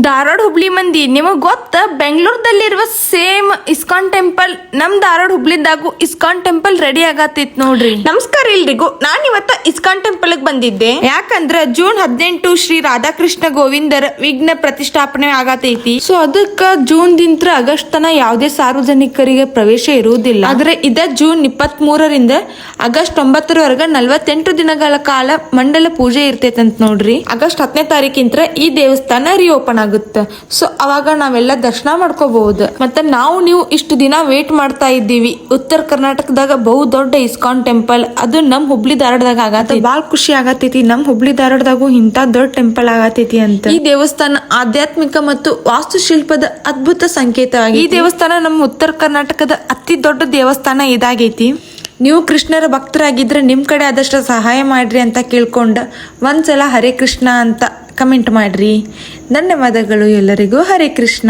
ಧಾರವಾಡ ಹುಬ್ಳಿ ಮಂದಿ ನಿಮಗ್ ಗೊತ್ತ ಬೆಂಗಳೂರದಲ್ಲಿರುವ ಸೇಮ್ ಇಸ್ಕಾನ್ ಟೆಂಪಲ್ ನಮ್ ಧಾರವಾಡ ಹುಬ್ಳಿದಾಗೂ ಇಸ್ಕಾನ್ ಟೆಂಪಲ್ ರೆಡಿ ಆಗತ್ತಿತ್ ನೋಡ್ರಿ. ನಮಸ್ಕಾರ ಎಲ್ರಿಗೂ. ನಾನ್ ಇವತ್ತ ಇಸ್ಕಾನ್ ಟೆಂಪಲ್ ಬಂದಿದ್ದೆ. ಯಾಕಂದ್ರ ಜೂನ್ 18 ಶ್ರೀ ರಾಧಾಕೃಷ್ಣ ಗೋವಿಂದರ ವಿಘ್ನ ಪ್ರತಿಷ್ಠಾಪನೆ ಆಗತೈತಿ. ಸೊ ಅದಕ್ಕ ಜೂನ್ ದಿಂತ್ರ ಆಗಸ್ಟ್ ತನ ಯಾವುದೇ ಸಾರ್ವಜನಿಕರಿಗೆ ಪ್ರವೇಶ ಇರುವುದಿಲ್ಲ. ಆದ್ರೆ ಇದ ಜೂನ್ 23ರಿಂದ ಆಗಸ್ಟ್ 9ರವರೆಗೆ 48 ದಿನಗಳ ಕಾಲ ಮಂಡಲ ಪೂಜೆ ಇರ್ತೈತಂತ ನೋಡ್ರಿ. ಆಗಸ್ಟ್ 10ನೇ ತಾರೀಕಿಂತ್ರ ಈ ದೇವಸ್ಥಾನ ರಿಓಪನ್ ಆಗುತ್ತೆ. ಸೊ ಅವಾಗ ನಾವೆಲ್ಲ ದರ್ಶನ ಮಾಡ್ಕೋಬಹುದು. ಮತ್ತೆ ನೀವು ಇಷ್ಟು ದಿನ ವೇಟ್ ಮಾಡ್ತಾ ಇದ್ದೀವಿ. ಉತ್ತರ ಕರ್ನಾಟಕದಾಗ ಬಹು ದೊಡ್ಡ ಇಸ್ಕಾನ್ ಟೆಂಪಲ್ ಅದು ನಮ್ ಹುಬ್ಳಿ ಧಾರವಾಡದಾಗ ಆಗತ್ತೆ. ಬಾಳ ಖುಷಿ ಆಗತೈತಿ ನಮ್ ಹುಬ್ಳಿ ಧಾರವಾಡದಾಗೂ ಇಂತ ದೊಡ್ಡ ಟೆಂಪಲ್ ಆಗತೈತಿ ಅಂತ. ಈ ದೇವಸ್ಥಾನ ಆಧ್ಯಾತ್ಮಿಕ ಮತ್ತು ವಾಸ್ತುಶಿಲ್ಪದ ಅದ್ಭುತ ಸಂಕೇತವಾಗಿ. ಈ ದೇವಸ್ಥಾನ ನಮ್ಮ ಉತ್ತರ ಕರ್ನಾಟಕದ ಅತಿ ದೊಡ್ಡ ದೇವಸ್ಥಾನ ಇದಾಗೈತಿ. ನೀವು ಕೃಷ್ಣರ ಭಕ್ತರಾಗಿದ್ರೆ ನಿಮ್ ಕಡೆ ಆದಷ್ಟು ಸಹಾಯ ಮಾಡ್ರಿ ಅಂತ ಕೇಳ್ಕೊಂಡ ಒಂದ್ಸಲ ಹರೇ ಕೃಷ್ಣ ಅಂತ ಕಮೆಂಟ್ ಮಾಡ್ರಿ. ಧನ್ಯವಾದಗಳು ಎಲ್ಲರಿಗೂ. ಹರೇ ಕೃಷ್ಣ.